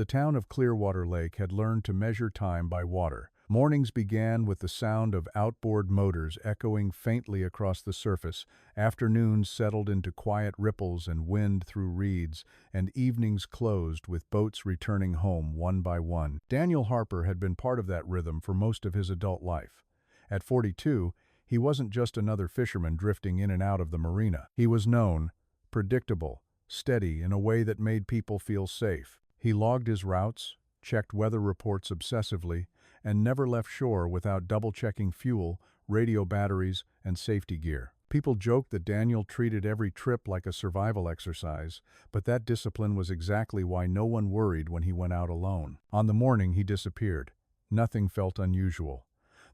The town of Clearwater Lake had learned to measure time by water. Mornings began with the sound of outboard motors echoing faintly across the surface, afternoons settled into quiet ripples and wind through reeds, and evenings closed with boats returning home one by one. Daniel Harper had been part of that rhythm for most of his adult life. At 42, he wasn't just another fisherman drifting in and out of the marina. He was known, predictable, steady in a way that made people feel safe. He logged his routes, checked weather reports obsessively, and never left shore without double-checking fuel, radio batteries, and safety gear. People joked that Daniel treated every trip like a survival exercise, but that discipline was exactly why no one worried when he went out alone. On the morning he disappeared, nothing felt unusual.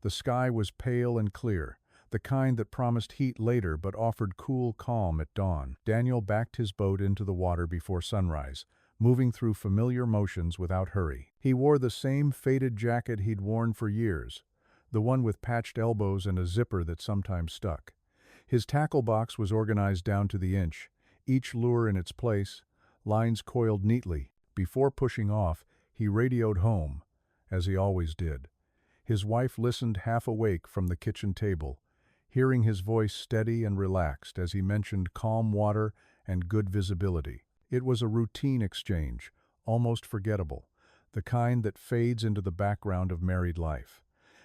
The sky was pale and clear, the kind that promised heat later but offered cool calm at dawn. Daniel backed his boat into the water before sunrise, moving through familiar motions without hurry. He wore the same faded jacket he'd worn for years, the one with patched elbows and a zipper that sometimes stuck. His tackle box was organized down to the inch, each lure in its place, lines coiled neatly. Before pushing off, he radioed home, as he always did. His wife listened half awake from the kitchen table, hearing his voice steady and relaxed as he mentioned calm water and good visibility. It was a routine exchange, almost forgettable, the kind that fades into the background of married life.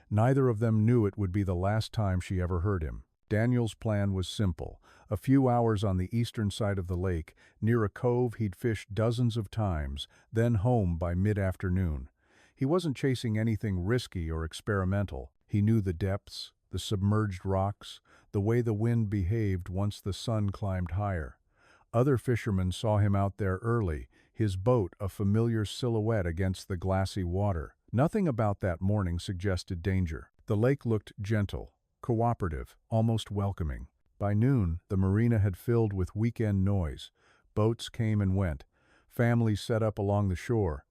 Neither of them knew it would be the last time she ever heard him. Daniel's plan was simple. A few hours on the eastern side of the lake, near a cove he'd fished dozens of times, then home by mid-afternoon. He wasn't chasing anything risky or experimental. He knew the depths, the submerged rocks, the way the wind behaved once the sun climbed higher. Other fishermen saw him out there early, his boat a familiar silhouette against the glassy water. Nothing about that morning suggested danger. The lake looked gentle, cooperative, almost welcoming. By noon, the marina had filled with weekend noise. Boats came and went. Families set up along the shore.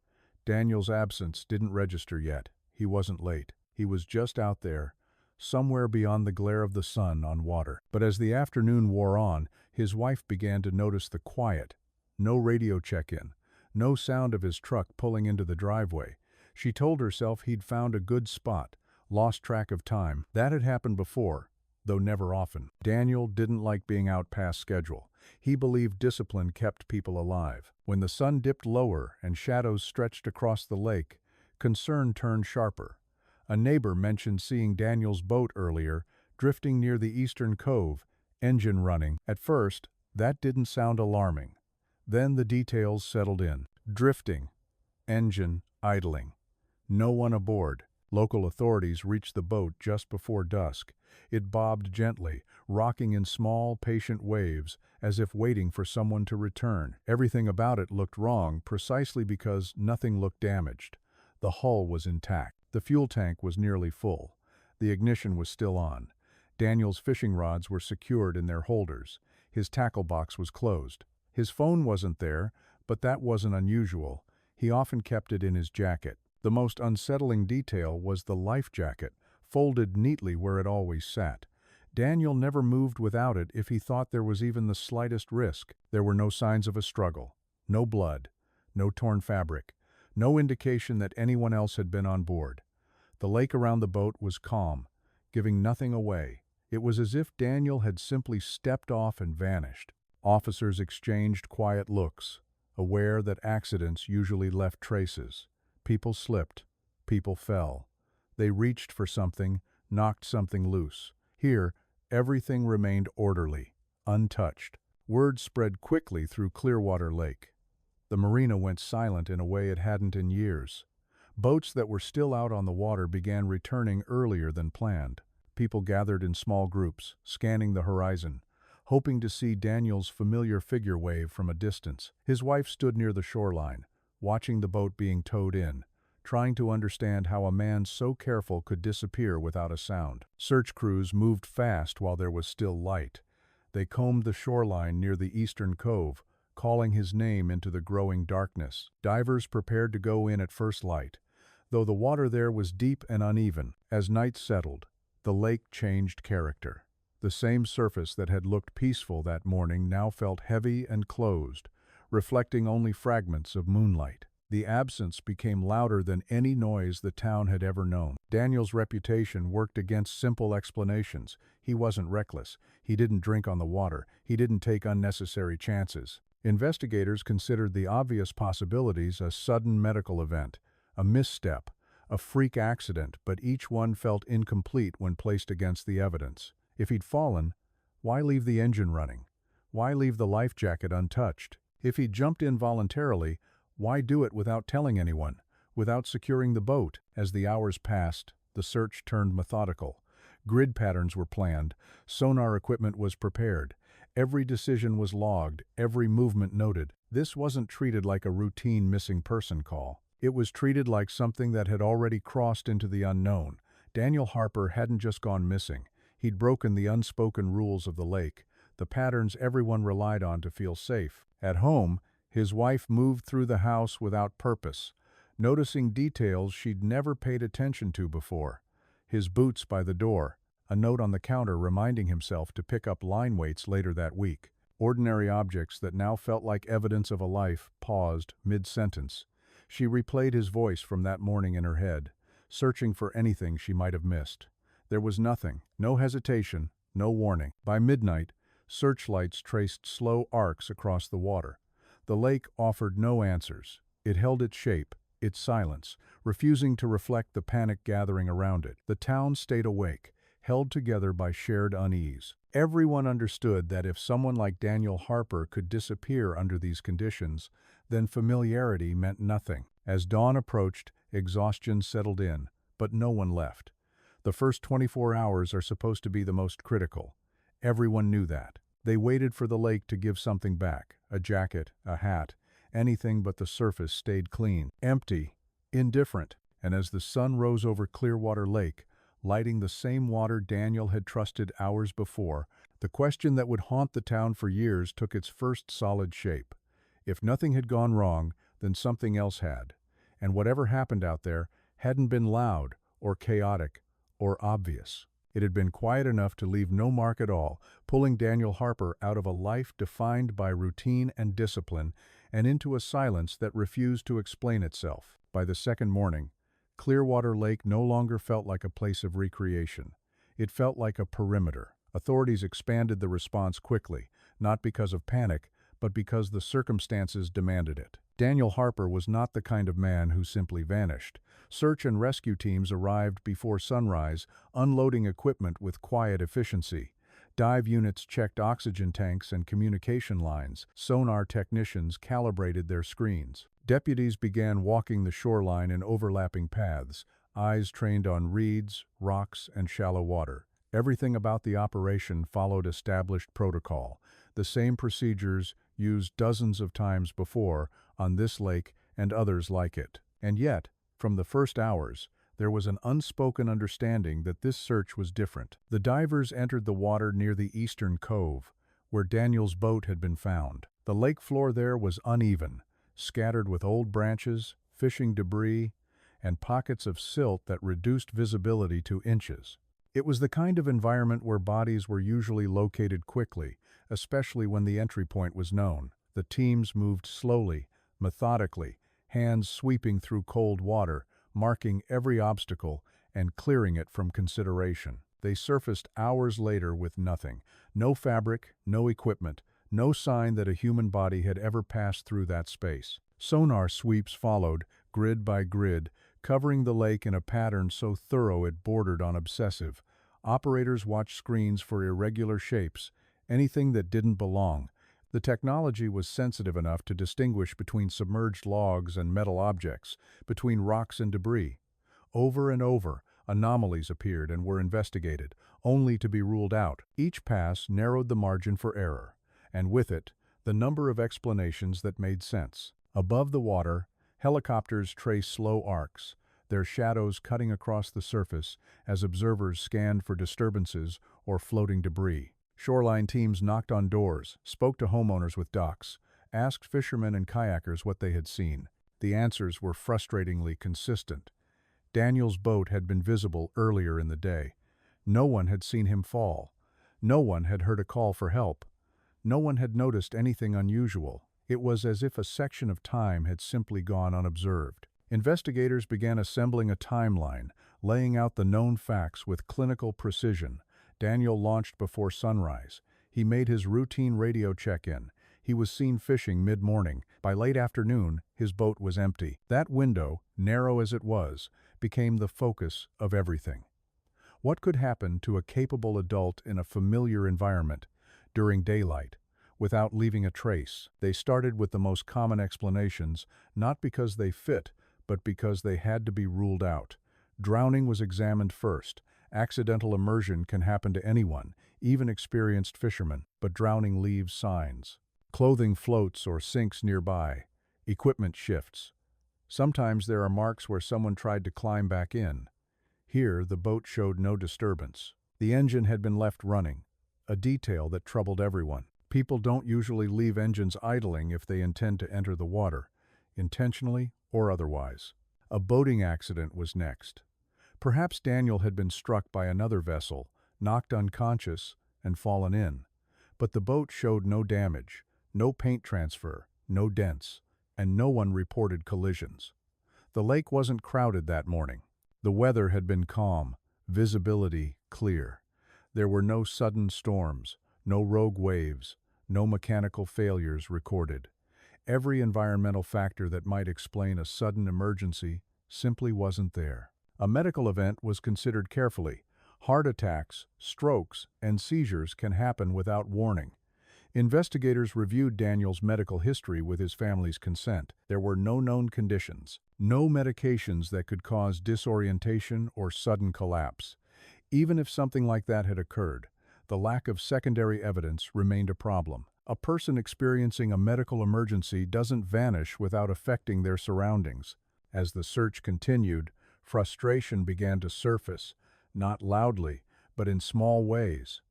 Daniel's absence didn't register yet. He wasn't late. He was just out there, somewhere beyond the glare of the sun on water. But as the afternoon wore on, his wife began to notice the quiet. No radio check-in, no sound of his truck pulling into the driveway. She told herself he'd found a good spot, lost track of time. That had happened before, though never often. Daniel didn't like being out past schedule. He believed discipline kept people alive. When the sun dipped lower and shadows stretched across the lake, concern turned sharper. A neighbor mentioned seeing Daniel's boat earlier, drifting near the eastern cove, engine running. At first, that didn't sound alarming. Then the details settled in. Drifting, engine idling. No one aboard. Local authorities reached the boat just before dusk. It bobbed gently, rocking in small, patient waves, as if waiting for someone to return. Everything about it looked wrong precisely because nothing looked damaged. The hull was intact. The fuel tank was nearly full. The ignition was still on. Daniel's fishing rods were secured in their holders. His tackle box was closed. His phone wasn't there, but that wasn't unusual. He often kept it in his jacket. The most unsettling detail was the life jacket, folded neatly where it always sat. Daniel never moved without it if he thought there was even the slightest risk. There were no signs of a struggle, no blood, no torn fabric. No indication that anyone else had been on board. The lake around the boat was calm, giving nothing away. It was as if Daniel had simply stepped off and vanished. Officers exchanged quiet looks, aware that accidents usually left traces. People slipped. People fell. They reached for something, knocked something loose. Here, everything remained orderly, untouched. Word spread quickly through Clearwater Lake. The marina went silent in a way it hadn't in years. Boats that were still out on the water began returning earlier than planned. People gathered in small groups, scanning the horizon, hoping to see Daniel's familiar figure wave from a distance. His wife stood near the shoreline, watching the boat being towed in, trying to understand how a man so careful could disappear without a sound. Search crews moved fast while there was still light. They combed the shoreline near the eastern cove, calling his name into the growing darkness. Divers prepared to go in at first light, though the water there was deep and uneven. As night settled, the lake changed character. The same surface that had looked peaceful that morning now felt heavy and closed, reflecting only fragments of moonlight. The absence became louder than any noise the town had ever known. Daniel's reputation worked against simple explanations. He wasn't reckless. He didn't drink on the water. He didn't take unnecessary chances. Investigators considered the obvious possibilities: a sudden medical event, a misstep, a freak accident, but each one felt incomplete when placed against the evidence. If he'd fallen, why leave the engine running? Why leave the life jacket untouched? If he'd jumped in voluntarily, why do it without telling anyone, without securing the boat? As the hours passed, the search turned methodical. Grid patterns were planned, sonar equipment was prepared, every decision was logged, every movement noted. This wasn't treated like a routine missing person call. It was treated like something that had already crossed into the unknown. Daniel Harper hadn't just gone missing. He'd broken the unspoken rules of the lake, the patterns everyone relied on to feel safe. At home, his wife moved through the house without purpose, noticing details she'd never paid attention to before. His boots by the door, a note on the counter reminding himself to pick up line weights later that week. Ordinary objects that now felt like evidence of a life paused mid-sentence. She replayed his voice from that morning in her head, searching for anything she might have missed. There was nothing, no hesitation, no warning. By midnight, searchlights traced slow arcs across the water. The lake offered no answers. It held its shape, its silence, refusing to reflect the panic gathering around it. The town stayed awake, held together by shared unease. Everyone understood that if someone like Daniel Harper could disappear under these conditions, then familiarity meant nothing. As dawn approached, exhaustion settled in, but no one left. The first 24 hours are supposed to be the most critical. Everyone knew that. They waited for the lake to give something back, a jacket, a hat, anything but the surface stayed clean, empty, indifferent. And as the sun rose over Clearwater Lake, lighting the same water Daniel had trusted hours before, the question that would haunt the town for years took its first solid shape. If nothing had gone wrong, then something else had. And whatever happened out there hadn't been loud or chaotic or obvious. It had been quiet enough to leave no mark at all, pulling Daniel Harper out of a life defined by routine and discipline and into a silence that refused to explain itself. By the second morning, Clearwater Lake no longer felt like a place of recreation. It felt like a perimeter. Authorities expanded the response quickly, not because of panic, but because the circumstances demanded it. Daniel Harper was not the kind of man who simply vanished. Search and rescue teams arrived before sunrise, unloading equipment with quiet efficiency. Dive units checked oxygen tanks and communication lines. Sonar technicians calibrated their screens. Deputies began walking the shoreline in overlapping paths, eyes trained on reeds, rocks, and shallow water. Everything about the operation followed established protocol, the same procedures used dozens of times before on this lake and others like it. And yet, from the first hours, there was an unspoken understanding that this search was different. The divers entered the water near the eastern cove, where Daniel's boat had been found. The lake floor there was uneven, scattered with old branches, fishing debris, and pockets of silt that reduced visibility to inches. It was the kind of environment where bodies were usually located quickly, especially when the entry point was known. The teams moved slowly, methodically, hands sweeping through cold water, marking every obstacle and clearing it from consideration. They surfaced hours later with nothing. No fabric, no equipment, no sign that a human body had ever passed through that space. Sonar sweeps followed, grid by grid, covering the lake in a pattern so thorough it bordered on obsessive. Operators watched screens for irregular shapes, anything that didn't belong. The technology was sensitive enough to distinguish between submerged logs and metal objects, between rocks and debris. Over and over, anomalies appeared and were investigated, only to be ruled out. Each pass narrowed the margin for error, and with it, the number of explanations that made sense. Above the water, helicopters traced slow arcs, their shadows cutting across the surface as observers scanned for disturbances or floating debris. Shoreline teams knocked on doors, spoke to homeowners with docks, asked fishermen and kayakers what they had seen. The answers were frustratingly consistent. Daniel's boat had been visible earlier in the day. No one had seen him fall. No one had heard a call for help. No one had noticed anything unusual. It was as if a section of time had simply gone unobserved. Investigators began assembling a timeline, laying out the known facts with clinical precision. Daniel launched before sunrise. He made his routine radio check-in. He was seen fishing mid-morning. By late afternoon, his boat was empty. That window, narrow as it was, became the focus of everything. What could happen to a capable adult in a familiar environment, during daylight, without leaving a trace? They started with the most common explanations, not because they fit, but because they had to be ruled out. Drowning was examined first. Accidental immersion can happen to anyone, even experienced fishermen, but drowning leaves signs. Clothing floats or sinks nearby. Equipment shifts. Sometimes there are marks where someone tried to climb back in. Here, the boat showed no disturbance. The engine had been left running, a detail that troubled everyone. People don't usually leave engines idling if they intend to enter the water, intentionally or otherwise. A boating accident was next. Perhaps Daniel had been struck by another vessel, knocked unconscious, and fallen in. But the boat showed no damage, no paint transfer, no dents, and no one reported collisions. The lake wasn't crowded that morning. The weather had been calm, visibility clear. There were no sudden storms, no rogue waves, no mechanical failures recorded. Every environmental factor that might explain a sudden emergency simply wasn't there. A medical event was considered carefully. Heart attacks, strokes, and seizures can happen without warning. Investigators reviewed Daniel's medical history with his family's consent. There were no known conditions, no medications that could cause disorientation or sudden collapse. Even if something like that had occurred, the lack of secondary evidence remained a problem. A person experiencing a medical emergency doesn't vanish without affecting their surroundings. As the search continued, frustration began to surface, not loudly, but in small ways.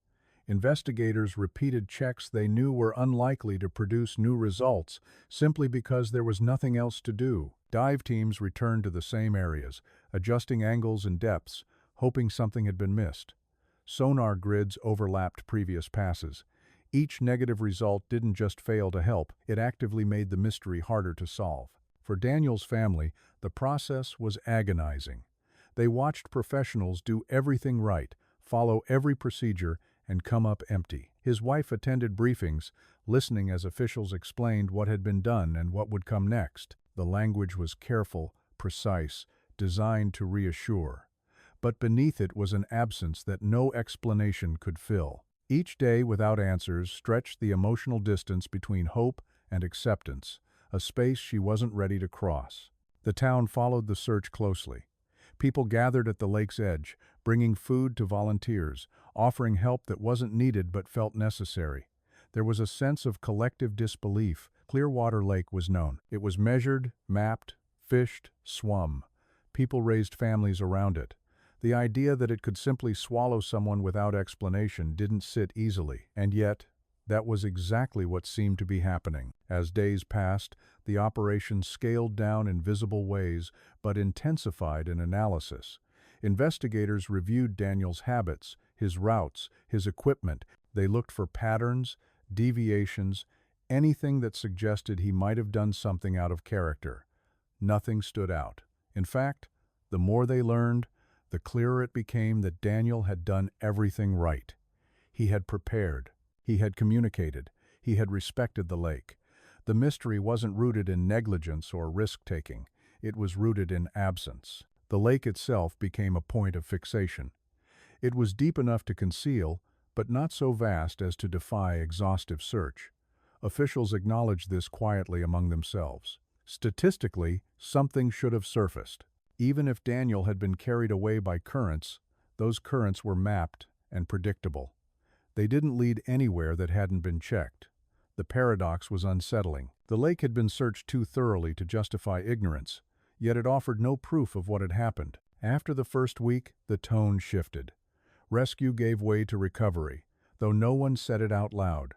Investigators repeated checks they knew were unlikely to produce new results simply because there was nothing else to do. Dive teams returned to the same areas, adjusting angles and depths, hoping something had been missed. Sonar grids overlapped previous passes. Each negative result didn't just fail to help, it actively made the mystery harder to solve. For Daniel's family, the process was agonizing. They watched professionals do everything right, follow every procedure, and come up empty. His wife attended briefings, listening as officials explained what had been done and what would come next. The language was careful, precise, designed to reassure. But beneath it was an absence that no explanation could fill. Each day without answers stretched the emotional distance between hope and acceptance, a space she wasn't ready to cross. The town followed the search closely. People gathered at the lake's edge, bringing food to volunteers, offering help that wasn't needed but felt necessary. There was a sense of collective disbelief. Clearwater Lake was known. It was measured, mapped, fished, swum. People raised families around it. The idea that it could simply swallow someone without explanation didn't sit easily, and yet, that was exactly what seemed to be happening. As days passed, the operation scaled down in visible ways, but intensified in analysis. Investigators reviewed Daniel's habits, his routes, his equipment. They looked for patterns, deviations, anything that suggested he might have done something out of character. Nothing stood out. In fact, the more they learned, the clearer it became that Daniel had done everything right. He had prepared. He had communicated. He had respected the lake. The mystery wasn't rooted in negligence or risk-taking. It was rooted in absence. The lake itself became a point of fixation. It was deep enough to conceal, but not so vast as to defy exhaustive search. Officials acknowledged this quietly among themselves. Statistically, something should have surfaced. Even if Daniel had been carried away by currents, those currents were mapped and predictable. They didn't lead anywhere that hadn't been checked. The paradox was unsettling. The lake had been searched too thoroughly to justify ignorance, yet it offered no proof of what had happened. After the first week, the tone shifted. Rescue gave way to recovery, though no one said it out loud.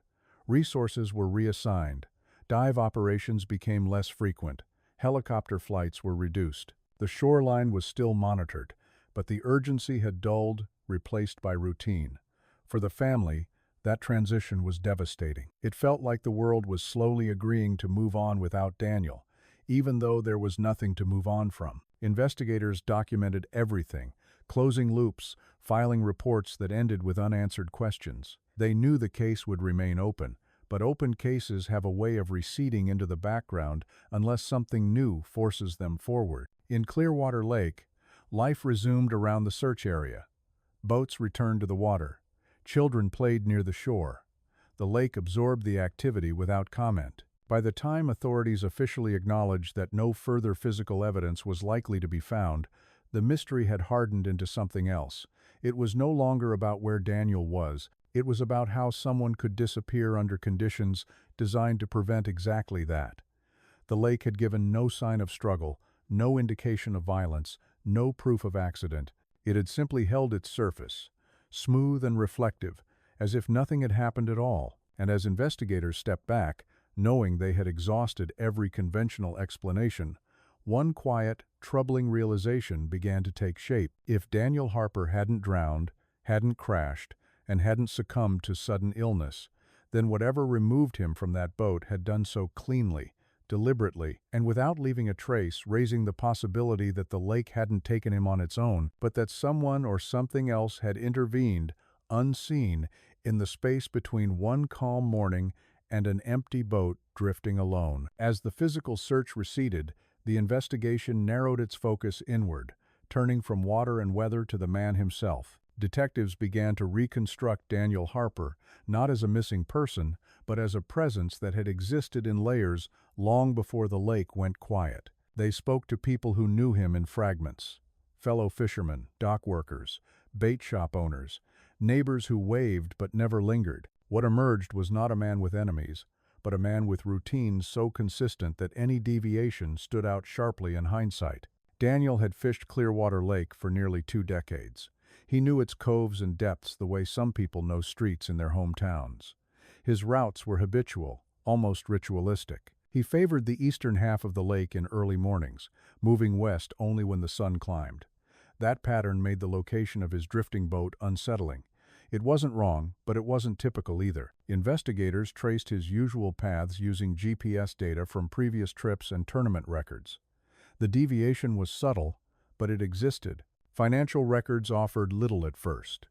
Resources were reassigned. Dive operations became less frequent. Helicopter flights were reduced. The shoreline was still monitored, but the urgency had dulled, replaced by routine. For the family, That transition was devastating. It felt like the world was slowly agreeing to move on without Daniel, even though there was nothing to move on from. Investigators documented everything, closing loops, filing reports that ended with unanswered questions. They knew the case would remain open, but open cases have a way of receding into the background unless something new forces them forward. In Clearwater Lake, life resumed around the search area. Boats returned to the water. Children played near the shore. The lake absorbed the activity without comment. By the time authorities officially acknowledged that no further physical evidence was likely to be found, the mystery had hardened into something else. It was no longer about where Daniel was. It was about how someone could disappear under conditions designed to prevent exactly that. The lake had given no sign of struggle, no indication of violence, no proof of accident. It had simply held its surface, smooth and reflective, as if nothing had happened at all. And as investigators stepped back, knowing they had exhausted every conventional explanation, one quiet, troubling realization began to take shape. If Daniel Harper hadn't drowned, hadn't crashed, and hadn't succumbed to sudden illness, then whatever removed him from that boat had done so cleanly, deliberately, and without leaving a trace, raising the possibility that the lake hadn't taken him on its own, but that someone or something else had intervened, unseen, in the space between one calm morning and an empty boat drifting alone. As the physical search receded, the investigation narrowed its focus inward, turning from water and weather to the man himself. Detectives began to reconstruct Daniel Harper, not as a missing person, but as a presence that had existed in layers long before the lake went quiet. They spoke to people who knew him in fragments: fellow fishermen, dock workers, bait shop owners, neighbors who waved but never lingered. What emerged was not a man with enemies, but a man with routines so consistent that any deviation stood out sharply in hindsight. Daniel had fished Clearwater Lake for nearly 2 decades. He knew its coves and depths the way some people know streets in their hometowns. His routes were habitual, almost ritualistic. He favored the eastern half of the lake in early mornings, moving west only when the sun climbed. That pattern made the location of his drifting boat unsettling. It wasn't wrong, but it wasn't typical either. Investigators traced his usual paths using GPS data from previous trips and tournament records. The deviation was subtle, but it existed. Financial records offered little at first.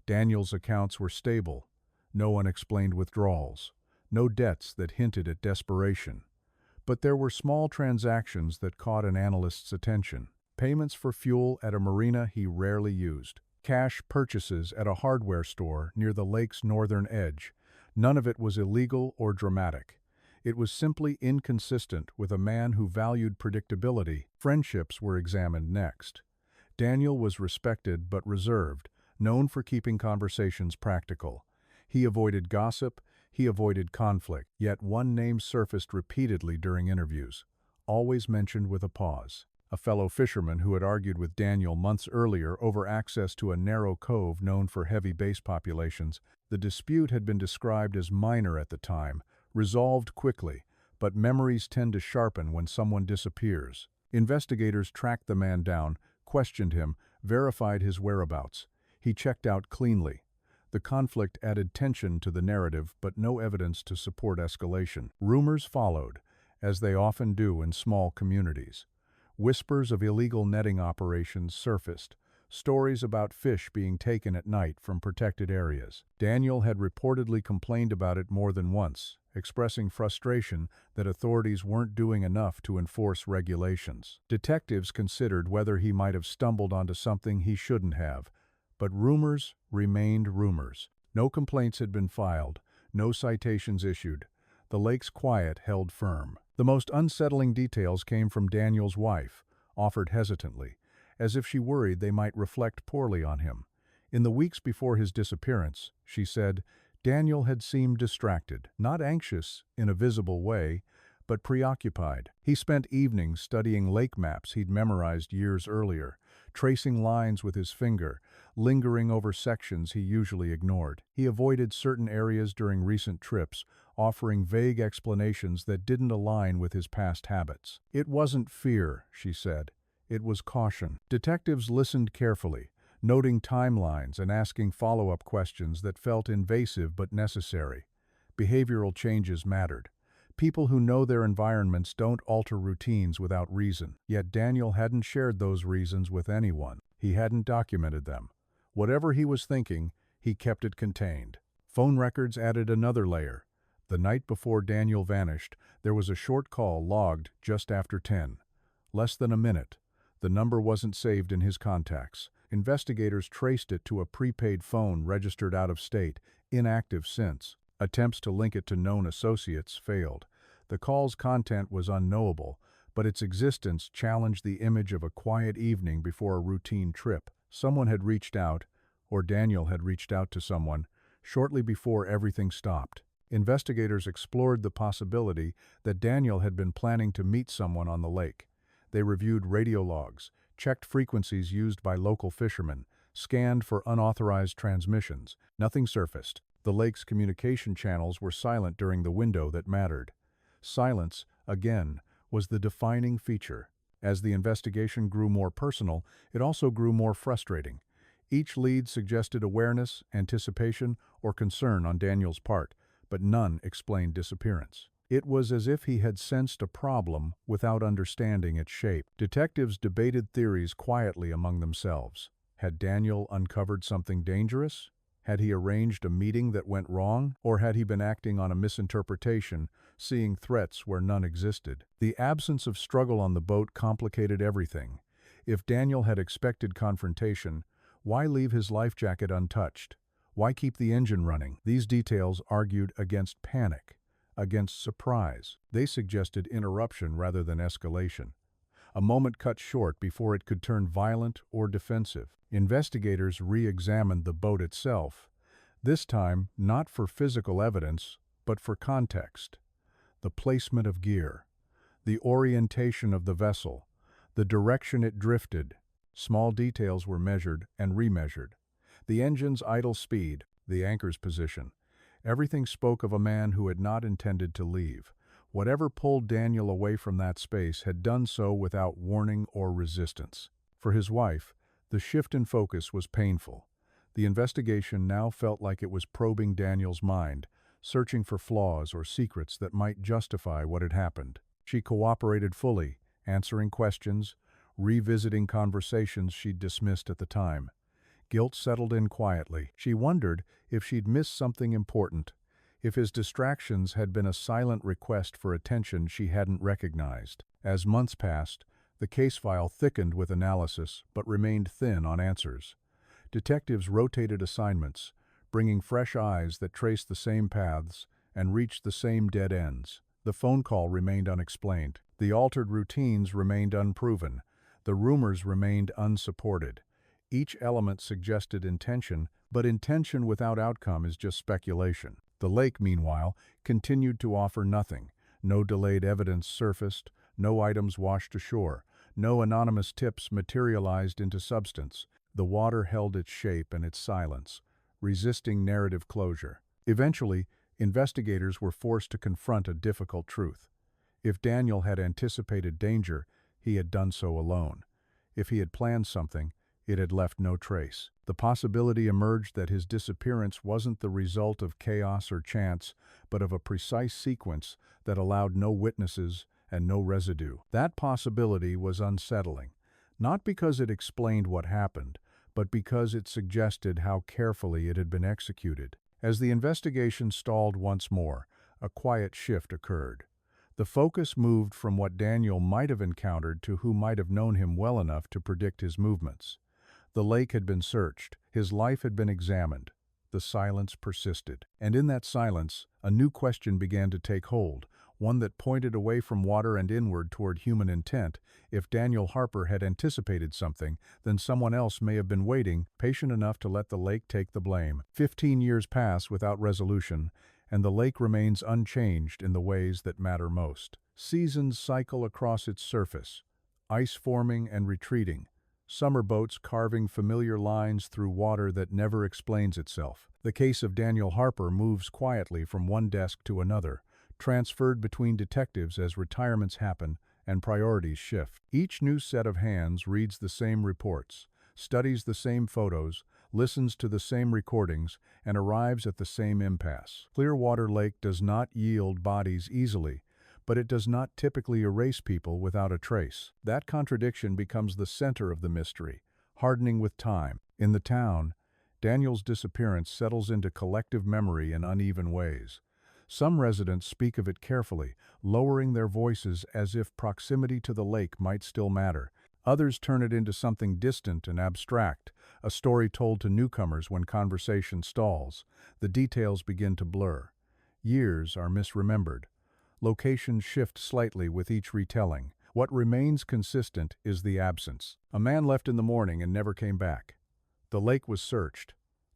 Daniel's accounts were stable. No unexplained withdrawals. No debts that hinted at desperation. But there were small transactions that caught an analyst's attention. Payments for fuel at a marina he rarely used. Cash purchases at a hardware store near the lake's northern edge. None of it was illegal or dramatic. It was simply inconsistent with a man who valued predictability. Friendships were examined next. Daniel was respected but reserved, known for keeping conversations practical. He avoided gossip, he avoided conflict, yet one name surfaced repeatedly during interviews, always mentioned with a pause. A fellow fisherman who had argued with Daniel months earlier over access to a narrow cove known for heavy base populations. The dispute had been described as minor at the time, resolved quickly, but memories tend to sharpen when someone disappears. Investigators tracked the man down, questioned him, verified his whereabouts. He checked out cleanly. The conflict added tension to the narrative, but no evidence to support escalation. Rumors followed, as they often do in small communities. Whispers of illegal netting operations surfaced, stories about fish being taken at night from protected areas. Daniel had reportedly complained about it more than once, expressing frustration that authorities weren't doing enough to enforce regulations. Detectives considered whether he might have stumbled onto something he shouldn't have, but rumors remained rumors. No complaints had been filed, no citations issued. The lake's quiet held firm. The most unsettling details came from Daniel's wife, offered hesitantly, as if she worried they might reflect poorly on him. In the weeks before his disappearance, she said, Daniel had seemed distracted, not anxious in a visible way, but preoccupied. He spent evenings studying lake maps he'd memorized years earlier, tracing lines with his finger, lingering over sections he usually ignored. He avoided certain areas during recent trips, offering vague explanations that didn't align with his past habits. It wasn't fear, she said. It was caution. Detectives listened carefully, noting timelines and asking follow-up questions that felt invasive but necessary. Behavioral changes mattered. People who know their environments don't alter routines without reason. Yet Daniel hadn't shared those reasons with anyone. He hadn't documented them. Whatever he was thinking, he kept it contained. Phone records added another layer. The night before Daniel vanished, there was a short call logged just after 10. Less than a minute. The number wasn't saved in his contacts. Investigators traced it to a prepaid phone registered out of state, inactive since. Attempts to link it to known associates failed. The call's content was unknowable, but its existence challenged the image of a quiet evening before a routine trip. Someone had reached out, or Daniel had reached out to someone, shortly before everything stopped. Investigators explored the possibility that Daniel had been planning to meet someone on the lake. They reviewed radio logs, checked frequencies used by local fishermen, scanned for unauthorized transmissions. Nothing surfaced. The lake's communication channels were silent during the window that mattered. Silence, again, was the defining feature. As the investigation grew more personal, it also grew more frustrating. Each lead suggested awareness, anticipation, or concern on Daniel's part, but none explained disappearance. It was as if he had sensed a problem without understanding its shape. Detectives debated theories quietly among themselves. Had Daniel uncovered something dangerous? Had he arranged a meeting that went wrong? Or had he been acting on a misinterpretation, seeing threats where none existed? The absence of struggle on the boat complicated everything. If Daniel had expected confrontation, why leave his life jacket untouched? Why keep the engine running? These details argued against panic, against surprise. They suggested interruption rather than escalation. A moment cut short before it could turn violent or defensive. Investigators re-examined the boat itself, this time not for physical evidence, but for context. The placement of gear, the orientation of the vessel, the direction it drifted. Small details were measured and remeasured. The engine's idle speed, the anchor's position. Everything spoke of a man who had not intended to leave. Whatever pulled Daniel away from that space had done so without warning or resistance. For his wife, the shift in focus was painful. The investigation now felt like it was probing Daniel's mind, searching for flaws or secrets that might justify what had happened. She cooperated fully, answering questions, revisiting conversations she'd dismissed at the time. Guilt settled in quietly. She wondered if she'd missed something important, if his distractions had been a silent request for attention she hadn't recognized. As months passed, the case file thickened with analysis but remained thin on answers. Detectives rotated assignments, bringing fresh eyes that traced the same paths and reached the same dead ends. The phone call remained unexplained. The altered routines remained unproven. The rumors remained unsupported. Each element suggested intention, but intention without outcome is just speculation. The lake, meanwhile, continued to offer nothing. No delayed evidence surfaced, no items washed ashore, no anonymous tips materialized into substance. The water held its shape and its silence, resisting narrative closure. Eventually, investigators were forced to confront a difficult truth. If Daniel had anticipated danger, he had done so alone. If he had planned something, it had left no trace. The possibility emerged that his disappearance wasn't the result of chaos or chance, but of a precise sequence that allowed no witnesses and no residue. That possibility was unsettling, not because it explained what happened, but because it suggested how carefully it had been executed. As the investigation stalled once more, a quiet shift occurred. The focus moved from what Daniel might have encountered to who might have known him well enough to predict his movements. The lake had been searched, his life had been examined. The silence persisted. And in that silence, a new question began to take hold, one that pointed away from water and inward toward human intent. If Daniel Harper had anticipated something, then someone else may have been waiting, patient enough to let the lake take the blame. 15 years pass without resolution, and the lake remains unchanged in the ways that matter most. Seasons cycle across its surface, ice forming and retreating, summer boats carving familiar lines through water that never explains itself. The case of Daniel Harper moves quietly from one desk to another, transferred between detectives as retirements happen and priorities shift. Each new set of hands reads the same reports, studies the same photos, listens to the same recordings, and arrives at the same impasse. Clearwater Lake does not yield bodies easily, but it does not typically erase people without a trace. That contradiction becomes the center of the mystery, hardening with time. In the town, Daniel's disappearance settles into collective memory in uneven ways. Some residents speak of it carefully, lowering their voices as if proximity to the lake might still matter. Others turn it into something distant and abstract, a story told to newcomers when conversation stalls. The details begin to blur. Years are misremembered. Locations shift slightly with each retelling. What remains consistent is the absence. A man left in the morning and never came back. The lake was searched.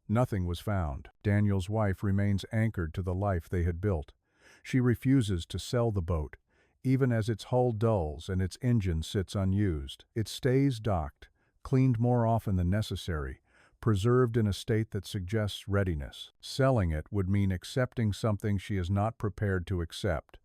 Nothing was found. Daniel's wife remains anchored to the life they had built. She refuses to sell the boat, even as its hull dulls and its engine sits unused. It stays docked, cleaned more often than necessary, preserved in a state that suggests readiness. Selling it would mean accepting something she is not prepared to accept.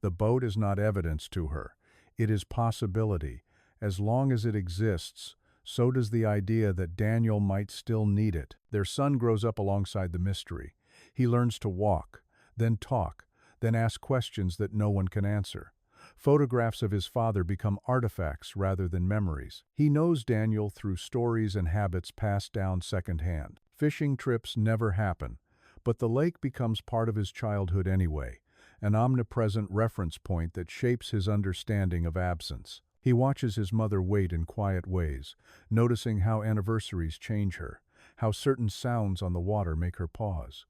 The boat is not evidence to her. It is possibility. As long as it exists, so does the idea that Daniel might still need it. Their son grows up alongside the mystery. He learns to walk, then talk, then ask questions that no one can answer. Photographs of his father become artifacts rather than memories. He knows Daniel through stories and habits passed down secondhand. Fishing trips never happen, but the lake becomes part of his childhood anyway, an omnipresent reference point that shapes his understanding of absence. He watches his mother wait in quiet ways, noticing how anniversaries change her, how certain sounds on the water make her pause.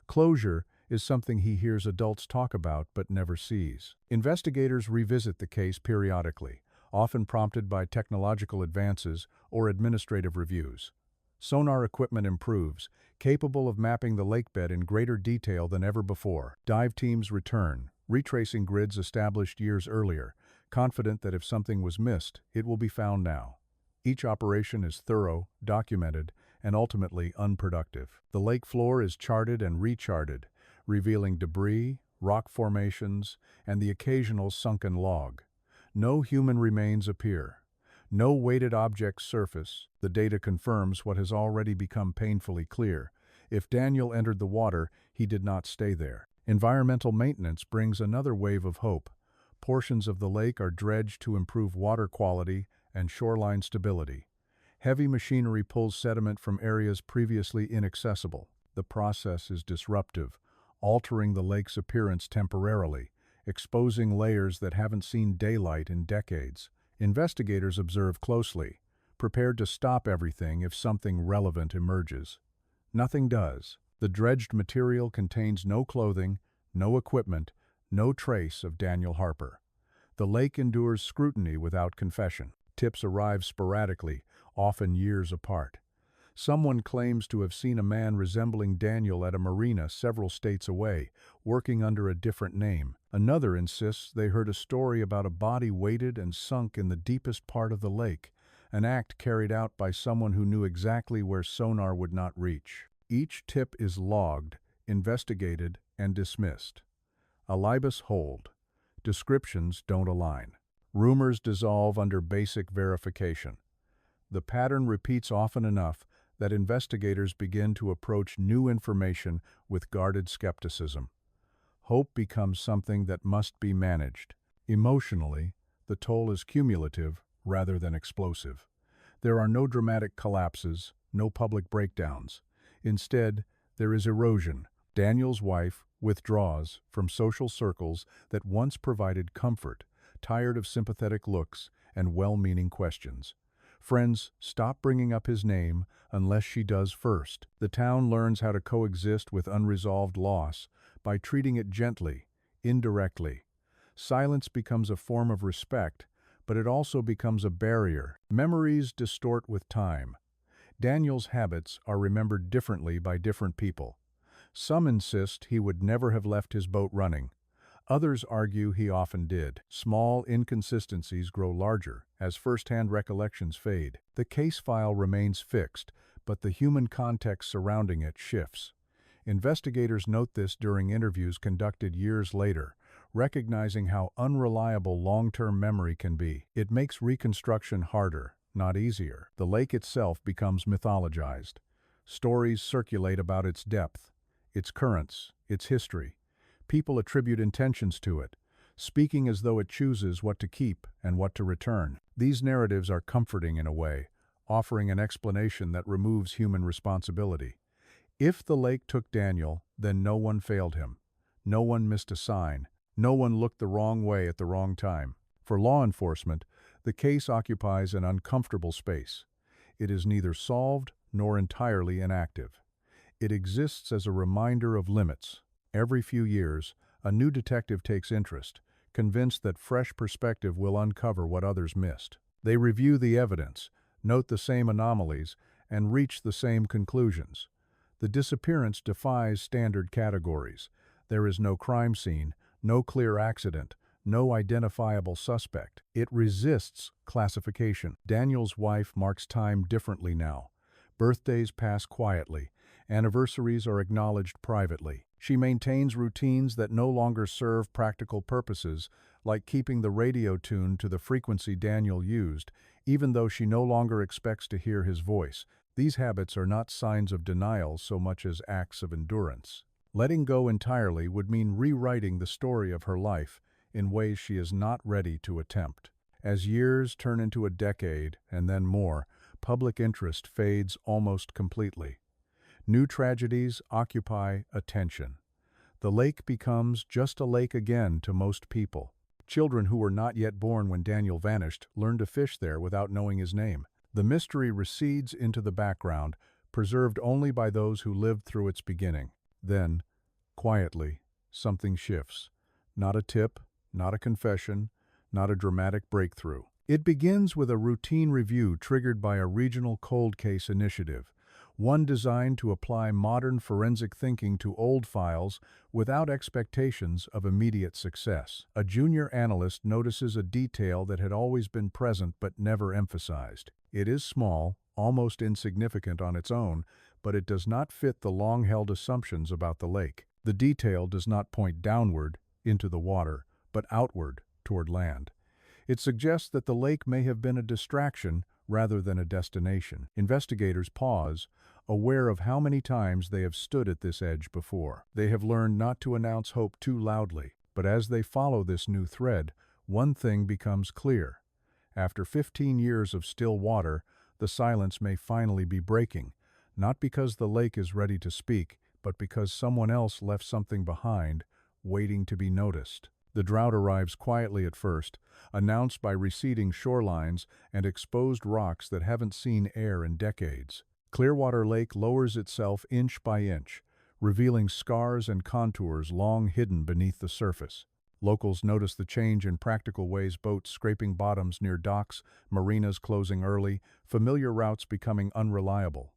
Closure is something he hears adults talk about but never sees. Investigators revisit the case periodically, often prompted by technological advances or administrative reviews. Sonar equipment improves, capable of mapping the lakebed in greater detail than ever before. Dive teams return, retracing grids established years earlier, confident that if something was missed, it will be found now. Each operation is thorough, documented, and ultimately unproductive. The lake floor is charted and recharted, revealing debris, rock formations, and the occasional sunken log. No human remains appear. No weighted objects surface. The data confirms what has already become painfully clear. If Daniel entered the water, he did not stay there. Environmental maintenance brings another wave of hope. Portions of the lake are dredged to improve water quality and shoreline stability. Heavy machinery pulls sediment from areas previously inaccessible. The process is disruptive, altering the lake's appearance temporarily, exposing layers that haven't seen daylight in decades. Investigators observe closely, prepared to stop everything if something relevant emerges. Nothing does. The dredged material contains no clothing, no equipment, no trace of Daniel Harper. The lake endures scrutiny without confession. Tips arrive sporadically, often years apart. Someone claims to have seen a man resembling Daniel at a marina several states away, working under a different name. Another insists they heard a story about a body weighted and sunk in the deepest part of the lake, an act carried out by someone who knew exactly where sonar would not reach. Each tip is logged, investigated, and dismissed. Alibis hold. Descriptions don't align. Rumors dissolve under basic verification. The pattern repeats often enough that investigators begin to approach new information with guarded skepticism. Hope becomes something that must be managed. Emotionally, the toll is cumulative rather than explosive. There are no dramatic collapses, no public breakdowns. Instead, there is erosion. Daniel's wife withdraws from social circles that once provided comfort, tired of sympathetic looks and well-meaning questions. Friends stop bringing up his name unless she does first. The town learns how to coexist with unresolved loss by treating it gently, indirectly. Silence becomes a form of respect, but it also becomes a barrier. Memories distort with time. Daniel's habits are remembered differently by different people. Some insist he would never have left his boat running. Others argue he often did. Small inconsistencies grow larger as first-hand recollections fade. The case file remains fixed, but the human context surrounding it shifts. Investigators note this during interviews conducted years later, recognizing how unreliable long-term memory can be. It makes reconstruction harder, not easier. The lake itself becomes mythologized. Stories circulate about its depth, its currents, its history. People attribute intentions to it, speaking as though it chooses what to keep and what to return. These narratives are comforting in a way, offering an explanation that removes human responsibility. If the lake took Daniel, then no one failed him. No one missed a sign. No one looked the wrong way at the wrong time. For law enforcement, the case occupies an uncomfortable space. It is neither solved nor entirely inactive. It exists as a reminder of limits. Every few years, a new detective takes interest, convinced that fresh perspective will uncover what others missed. They review the evidence, note the same anomalies, and reach the same conclusions. The disappearance defies standard categories. There is no crime scene, no clear accident, no identifiable suspect. It resists classification. Daniel's wife marks time differently now. Birthdays pass quietly. Anniversaries are acknowledged privately. She maintains routines that no longer serve practical purposes, like keeping the radio tuned to the frequency Daniel used, even though she no longer expects to hear his voice. These habits are not signs of denial so much as acts of endurance. Letting go entirely would mean rewriting the story of her life in ways she is not ready to attempt. As years turn into a decade, and then more, public interest fades almost completely. New tragedies occupy attention. The lake becomes just a lake again to most people. Children who were not yet born when Daniel vanished learn to fish there without knowing his name. The mystery recedes into the background, preserved only by those who lived through its beginning. Then, quietly, something shifts. Not a tip, not a confession, not a dramatic breakthrough. It begins with a routine review triggered by a regional cold case initiative, one designed to apply modern forensic thinking to old files without expectations of immediate success. A junior analyst notices a detail that had always been present but never emphasized. It is small, almost insignificant on its own, but it does not fit the long-held assumptions about the lake. The detail does not point downward, into the water, but outward, toward land. It suggests that the lake may have been a distraction rather than a destination. Investigators pause, aware of how many times they have stood at this edge before. They have learned not to announce hope too loudly, but as they follow this new thread, one thing becomes clear. After 15 years of still water, the silence may finally be breaking, not because the lake is ready to speak, but because someone else left something behind, waiting to be noticed. The drought arrives quietly at first, announced by receding shorelines and exposed rocks that haven't seen air in decades. Clearwater Lake lowers itself inch by inch, revealing scars and contours long hidden beneath the surface. Locals notice the change in practical ways: boats scraping bottoms near docks, marinas closing early, familiar routes becoming unreliable.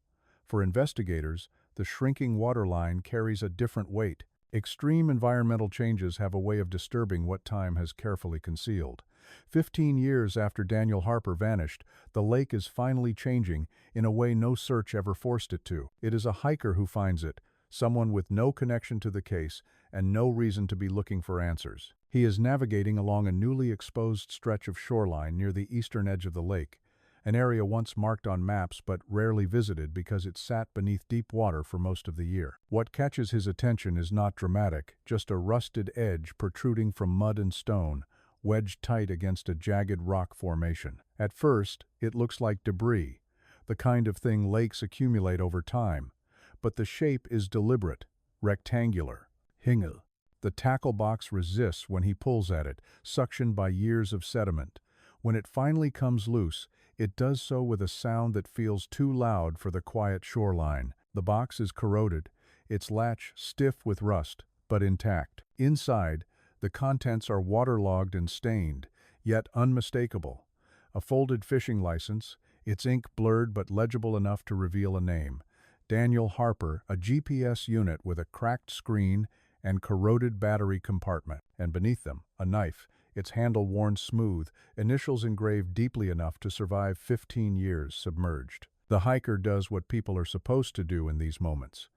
For investigators, the shrinking waterline carries a different weight. Extreme environmental changes have a way of disturbing what time has carefully concealed. 15 years after Daniel Harper vanished, the lake is finally changing in a way no search ever forced it to. It is a hiker who finds it, someone with no connection to the case and no reason to be looking for answers. He is navigating along a newly exposed stretch of shoreline near the eastern edge of the lake, an area once marked on maps but rarely visited because it sat beneath deep water for most of the year. What catches his attention is not dramatic, just a rusted edge protruding from mud and stone, wedged tight against a jagged rock formation. At first, it looks like debris, the kind of thing lakes accumulate over time, but the shape is deliberate, rectangular. Hingel. The tackle box resists when he pulls at it, suctioned by years of sediment. When it finally comes loose, it does so with a sound that feels too loud for the quiet shoreline. The box is corroded, its latch stiff with rust, but intact. Inside, the contents are waterlogged and stained, yet unmistakable. A folded fishing license, its ink blurred but legible enough to reveal a name. Daniel Harper, a GPS unit with a cracked screen and corroded battery compartment. And beneath them, a knife, its handle worn smooth, initials engraved deeply enough to survive 15 years submerged. The hiker does what people are supposed to do in these moments.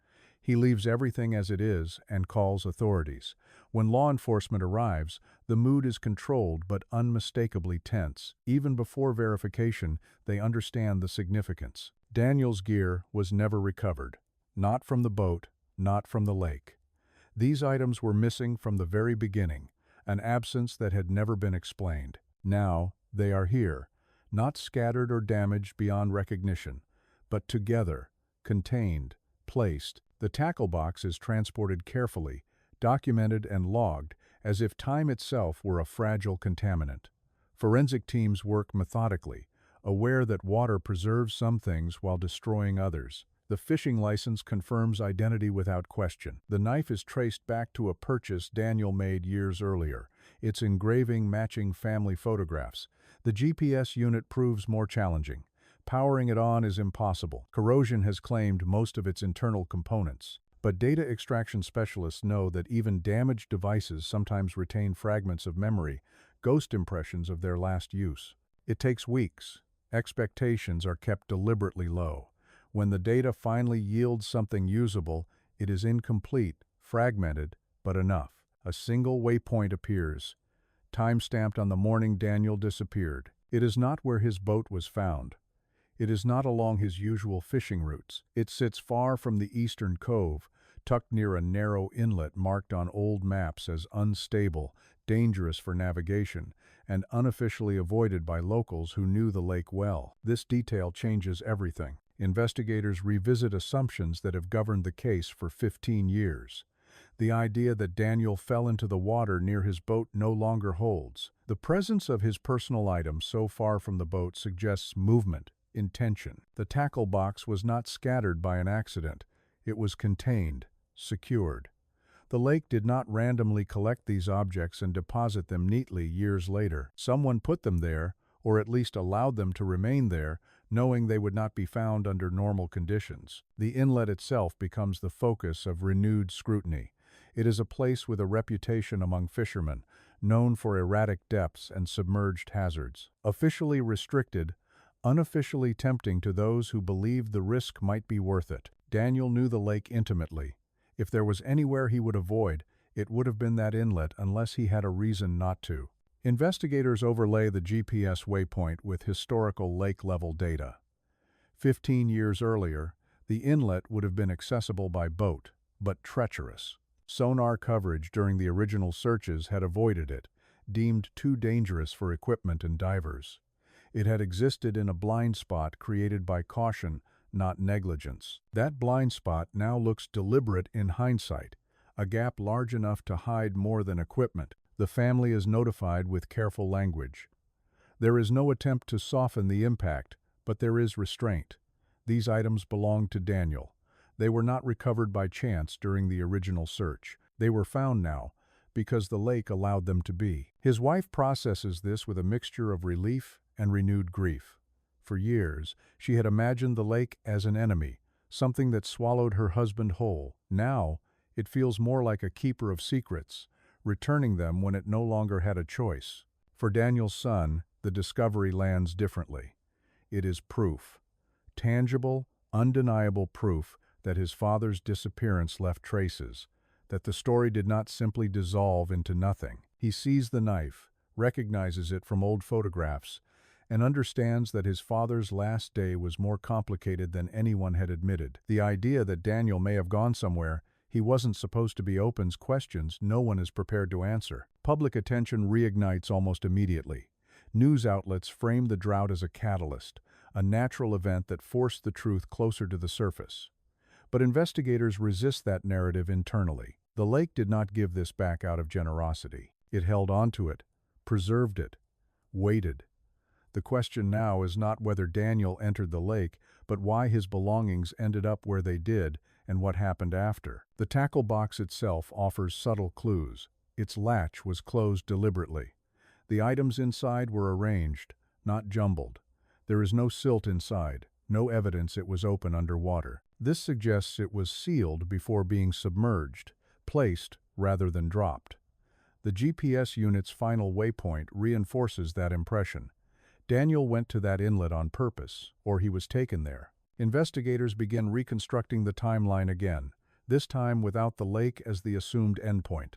He leaves everything as it is and calls authorities. When law enforcement arrives, the mood is controlled but unmistakably tense. Even before verification, they understand the significance. Daniel's gear was never recovered. Not from the boat, not from the lake. These items were missing from the very beginning, an absence that had never been explained. Now, they are here, not scattered or damaged beyond recognition, but together, contained, placed. The tackle box is transported carefully, documented and logged, as if time itself were a fragile contaminant. Forensic teams work methodically, aware that water preserves some things while destroying others. The fishing license confirms identity without question. The knife is traced back to a purchase Daniel made years earlier, its engraving matching family photographs. The GPS unit proves more challenging. Powering it on is impossible. Corrosion has claimed most of its internal components. But data extraction specialists know that even damaged devices sometimes retain fragments of memory, ghost impressions of their last use. It takes weeks. Expectations are kept deliberately low. When the data finally yields something usable, it is incomplete, fragmented, but enough. A single waypoint appears, time-stamped on the morning Daniel disappeared. It is not where his boat was found. It is not along his usual fishing routes. It sits far from the eastern cove, tucked near a narrow inlet marked on old maps as unstable, dangerous for navigation, and unofficially avoided by locals who knew the lake well. This detail changes everything. Investigators revisit assumptions that have governed the case for 15 years. The idea that Daniel fell into the water near his boat no longer holds. The presence of his personal items so far from the boat suggests movement, intention. The tackle box was not scattered by an accident. It was contained, secured. The lake did not randomly collect these objects and deposit them neatly years later. Someone put them there, or at least allowed them to remain there, knowing they would not be found under normal conditions. The inlet itself becomes the focus of renewed scrutiny. It is a place with a reputation among fishermen, known for erratic depths and submerged hazards. Officially restricted, unofficially tempting to those who believed the risk might be worth it. Daniel knew the lake intimately. If there was anywhere he would avoid, it would have been that inlet unless he had a reason not to. Investigators overlay the GPS waypoint with historical lake-level data. 15 years earlier, the inlet would have been accessible by boat, but treacherous. Sonar coverage during the original searches had avoided it, deemed too dangerous for equipment and divers. It had existed in a blind spot created by caution, not negligence. That blind spot now looks deliberate in hindsight, a gap large enough to hide more than equipment. The family is notified with careful language. There is no attempt to soften the impact, but there is restraint. These items belonged to Daniel. They were not recovered by chance during the original search. They were found now, because the lake allowed them to be. His wife processes this with a mixture of relief and renewed grief. For years, she had imagined the lake as an enemy, something that swallowed her husband whole. Now, it feels more like a keeper of secrets, returning them when it no longer had a choice. For Daniel's son, the discovery lands differently. It is proof. Tangible, undeniable proof that his father's disappearance left traces, that the story did not simply dissolve into nothing. He sees the knife, recognizes it from old photographs, and understands that his father's last day was more complicated than anyone had admitted. The idea that Daniel may have gone somewhere he wasn't supposed to be opens questions no one is prepared to answer. Public attention reignites almost immediately. News outlets frame the drought as a catalyst, a natural event that forced the truth closer to the surface. But investigators resist that narrative internally. The lake did not give this back out of generosity. It held onto it, preserved it, waited. The question now is not whether Daniel entered the lake, but why his belongings ended up where they did and what happened after. The tackle box itself offers subtle clues. Its latch was closed deliberately. The items inside were arranged, not jumbled. There is no silt inside, no evidence it was open underwater. This suggests it was sealed before being submerged, placed rather than dropped. The GPS unit's final waypoint reinforces that impression. Daniel went to that inlet on purpose, or he was taken there. Investigators begin reconstructing the timeline again, this time without the lake as the assumed endpoint.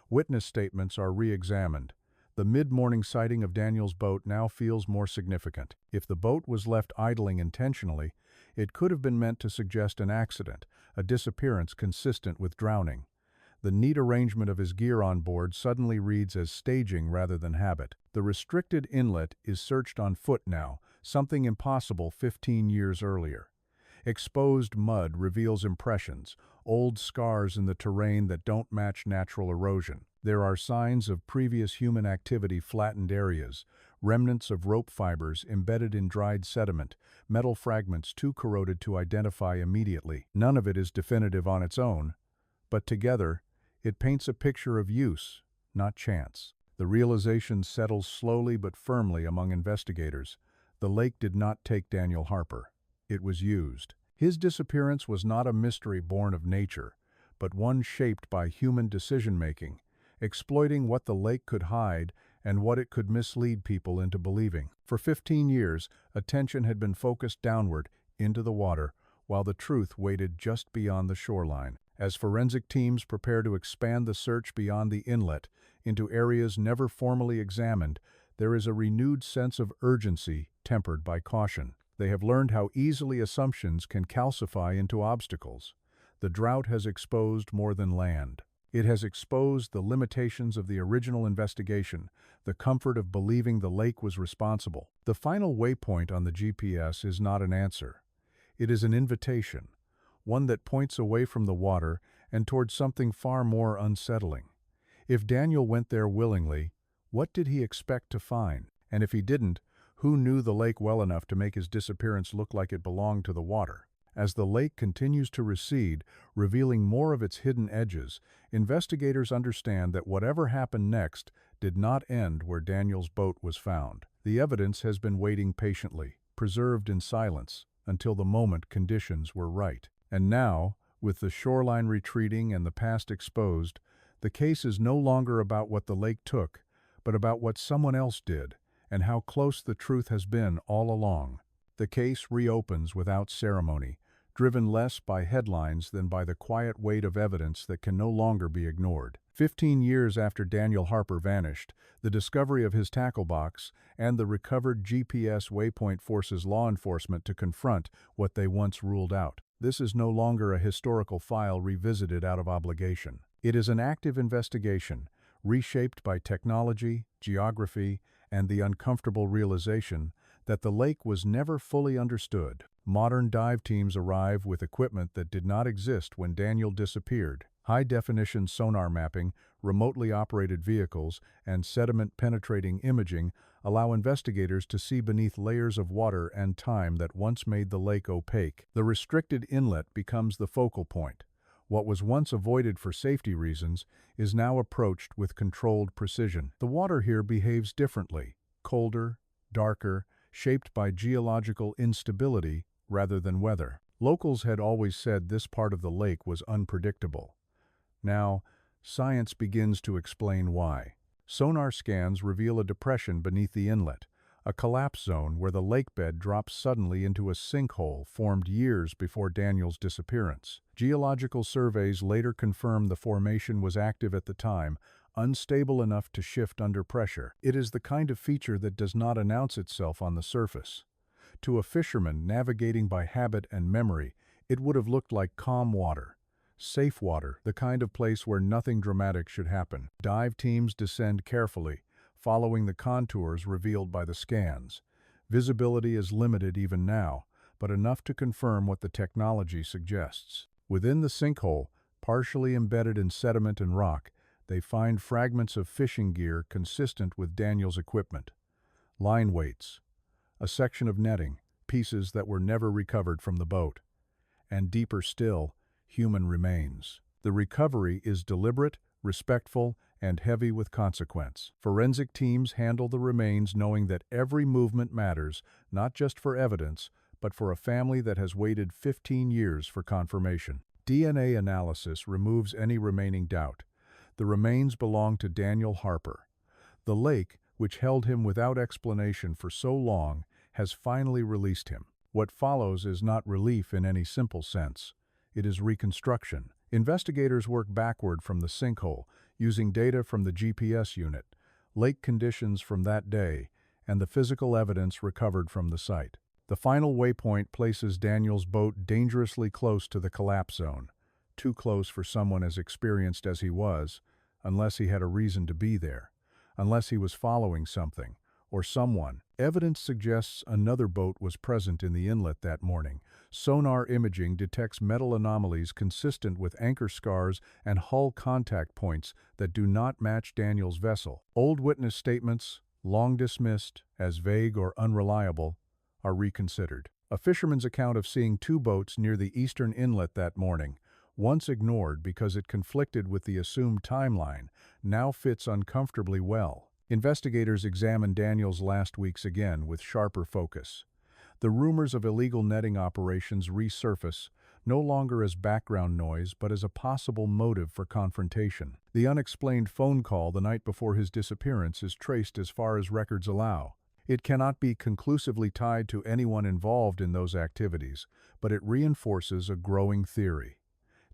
Witness statements are re-examined. The mid-morning sighting of Daniel's boat now feels more significant. If the boat was left idling intentionally, it could have been meant to suggest an accident, a disappearance consistent with drowning. The neat arrangement of his gear on board suddenly reads as staging rather than habit. The restricted inlet is searched on foot now, something impossible 15 years earlier. Exposed mud reveals impressions, old scars in the terrain that don't match natural erosion. There are signs of previous human activity, flattened areas, remnants of rope fibers embedded in dried sediment, metal fragments too corroded to identify immediately. None of it is definitive on its own, but together, it paints a picture of use, not chance. The realization settles slowly but firmly among investigators. The lake did not take Daniel Harper. It was used. His disappearance was not a mystery born of nature, but one shaped by human decision-making, exploiting what the lake could hide and what it could mislead people into believing. For 15 years, attention had been focused downward, into the water, while the truth waited just beyond the shoreline. As forensic teams prepare to expand the search beyond the inlet, into areas never formally examined, there is a renewed sense of urgency tempered by caution. They have learned how easily assumptions can calcify into obstacles. The drought has exposed more than land. It has exposed the limitations of the original investigation, the comfort of believing the lake was responsible. The final waypoint on the GPS is not an answer. It is an invitation, one that points away from the water and towards something far more unsettling. If Daniel went there willingly, what did he expect to find? And if he didn't, who knew the lake well enough to make his disappearance look like it belonged to the water? As the lake continues to recede, revealing more of its hidden edges, investigators understand that whatever happened next did not end where Daniel's boat was found. The evidence has been waiting patiently, preserved in silence, until the moment conditions were right. And now, with the shoreline retreating and the past exposed, the case is no longer about what the lake took, but about what someone else did, and how close the truth has been all along. The case reopens without ceremony, driven less by headlines than by the quiet weight of evidence that can no longer be ignored. 15 years after Daniel Harper vanished, the discovery of his tackle box and the recovered GPS waypoint forces law enforcement to confront what they once ruled out. This is no longer a historical file revisited out of obligation. It is an active investigation, reshaped by technology, geography, and the uncomfortable realization that the lake was never fully understood. Modern dive teams arrive with equipment that did not exist when Daniel disappeared. High-definition sonar mapping, remotely operated vehicles, and sediment-penetrating imaging allow investigators to see beneath layers of water and time that once made the lake opaque. The restricted inlet becomes the focal point. What was once avoided for safety reasons is now approached with controlled precision. The water here behaves differently, colder, darker, shaped by geological instability rather than weather. Locals had always said this part of the lake was unpredictable. Now, science begins to explain why. Sonar scans reveal a depression beneath the inlet, a collapse zone where the lake bed drops suddenly into a sinkhole formed years before Daniel's disappearance. Geological surveys later confirm the formation was active at the time, unstable enough to shift under pressure. It is the kind of feature that does not announce itself on the surface. To a fisherman navigating by habit and memory, it would have looked like calm water. Safe water, the kind of place where nothing dramatic should happen. Dive teams descend carefully, following the contours revealed by the scans. Visibility is limited even now, but enough to confirm what the technology suggests. Within the sinkhole, partially embedded in sediment and rock, they find fragments of fishing gear consistent with Daniel's equipment. Line weights, a section of netting, pieces that were never recovered from the boat. And deeper still, human remains. The recovery is deliberate, respectful, and heavy with consequence. Forensic teams handle the remains knowing that every movement matters, not just for evidence, but for a family that has waited 15 years for confirmation. DNA analysis removes any remaining doubt. The remains belong to Daniel Harper. The lake, which held him without explanation for so long, has finally released him. What follows is not relief in any simple sense. It is reconstruction, Investigators work backward from the sinkhole, using data from the GPS unit, lake conditions from that day, and the physical evidence recovered from the site. The final waypoint places Daniel's boat dangerously close to the collapse zone, too close for someone as experienced as he was, unless he had a reason to be there, unless he was following something, or someone. Evidence suggests another boat was present in the inlet that morning. Sonar imaging detects metal anomalies consistent with anchor scars and hull contact points that do not match Daniel's vessel. Old witness statements, long dismissed as vague or unreliable, are reconsidered. A fisherman's account of seeing two boats near the eastern inlet that morning, once ignored because it conflicted with the assumed timeline, now fits uncomfortably well. Investigators examine Daniel's last weeks again with sharper focus. The rumors of illegal netting operations resurface, no longer as background noise but as a possible motive for confrontation. The unexplained phone call the night before his disappearance is traced as far as records allow. It cannot be conclusively tied to anyone involved in those activities, but it reinforces a growing theory.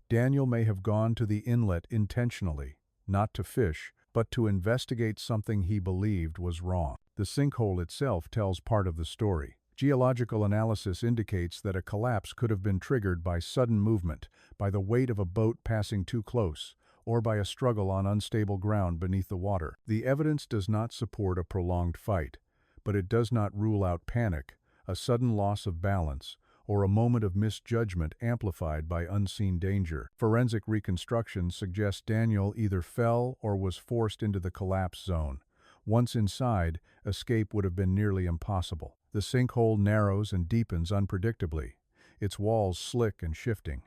Daniel may have gone to the inlet intentionally, not to fish, but to investigate something he believed was wrong. The sinkhole itself tells part of the story. Geological analysis indicates that a collapse could have been triggered by sudden movement, by the weight of a boat passing too close, or by a struggle on unstable ground beneath the water. The evidence does not support a prolonged fight, but it does not rule out panic, a sudden loss of balance, or a moment of misjudgment amplified by unseen danger. Forensic reconstruction suggests Daniel either fell or was forced into the collapse zone. Once inside, escape would have been nearly impossible. The sinkhole narrows and deepens unpredictably, its walls slick and shifting.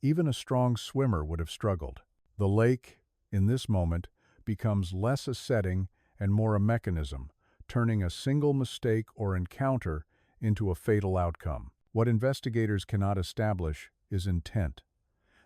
Even a strong swimmer would have struggled. The lake, in this moment, becomes less a setting and more a mechanism, turning a single mistake or encounter into a fatal outcome. What investigators cannot establish is intent.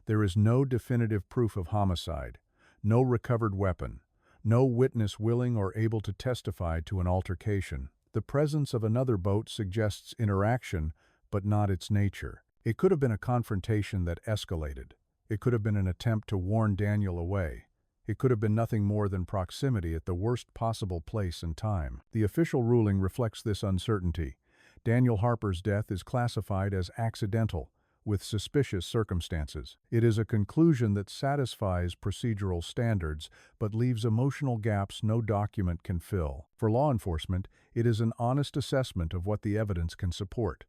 There is no definitive proof of homicide, no recovered weapon, no witness willing or able to testify to an altercation. The presence of another boat suggests interaction, but not its nature. It could have been a confrontation that escalated. It could have been an attempt to warn Daniel away. It could have been nothing more than proximity at the worst possible place and time. The official ruling reflects this uncertainty. Daniel Harper's death is classified as accidental, with suspicious circumstances. It is a conclusion that satisfies procedural standards, but leaves emotional gaps no document can fill. For law enforcement, it is an honest assessment of what the evidence can support.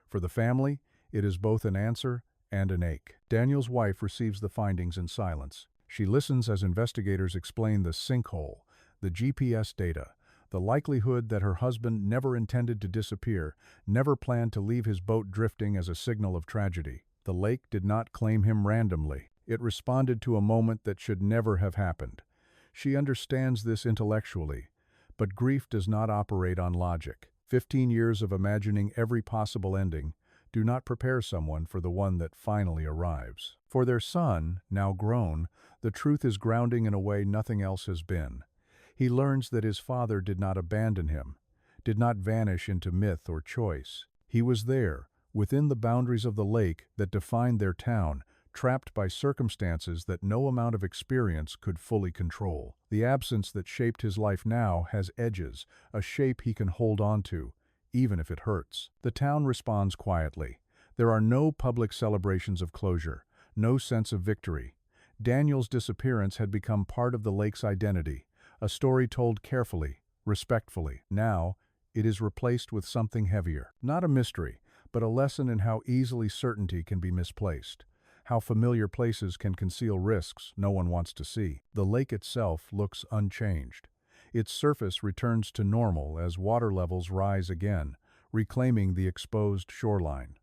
For the family, it is both an answer and an ache. Daniel's wife receives the findings in silence. She listens as investigators explain the sinkhole, the GPS data, the likelihood that her husband never intended to disappear, never planned to leave his boat drifting as a signal of tragedy. The lake did not claim him randomly. It responded to a moment that should never have happened. She understands this intellectually, but grief does not operate on logic. 15 years of imagining every possible ending do not prepare someone for the one that finally arrives. For their son, now grown, the truth is grounding in a way nothing else has been. He learns that his father did not abandon him, did not vanish into myth or choice. He was there, within the boundaries of the lake that defined their town, trapped by circumstances that no amount of experience could fully control. The absence that shaped his life now has edges, a shape he can hold on to, even if it hurts. The town responds quietly. There are no public celebrations of closure, no sense of victory. Daniel's disappearance had become part of the lake's identity, a story told carefully, respectfully. Now, it is replaced with something heavier. Not a mystery, but a lesson in how easily certainty can be misplaced, how familiar places can conceal risks no one wants to see. The lake itself looks unchanged. Its surface returns to normal as water levels rise again, reclaiming the exposed shoreline.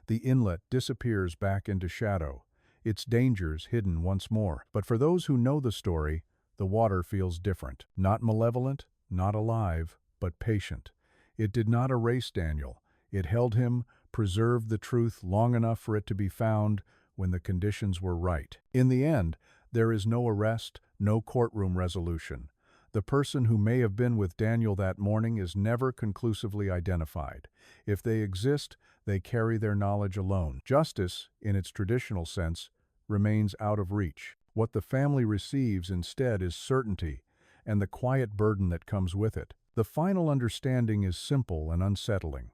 The inlet disappears back into shadow, its dangers hidden once more. But for those who know the story, the water feels different. Not malevolent, not alive, but patient. It did not erase Daniel. It held him, preserved the truth long enough for it to be found when the conditions were right. In the end, there is no arrest, no courtroom resolution. The person who may have been with Daniel that morning is never conclusively identified. If they exist, they carry their knowledge alone. Justice, in its traditional sense, remains out of reach. What the family receives instead is certainty and the quiet burden that comes with it. The final understanding is simple and unsettling.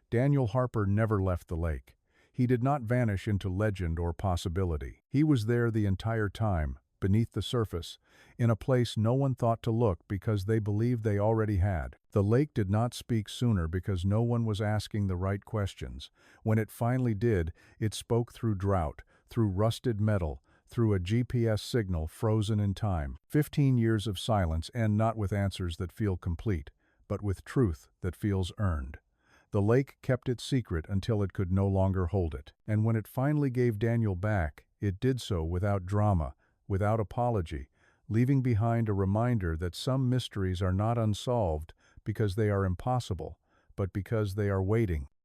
Daniel Harper never left the lake. He did not vanish into legend or possibility. He was there the entire time, beneath the surface, in a place no one thought to look because they believed they already had. The lake did not speak sooner because no one was asking the right questions. When it finally did, it spoke through drought, through rusted metal, through a GPS signal frozen in time. 15 years of silence, and not with answers that feel complete, but with truth that feels earned. The lake kept its secret until it could no longer hold it. And when it finally gave Daniel back, it did so without drama, without apology, leaving behind a reminder that some mysteries are not unsolved because they are impossible, but because they are waiting.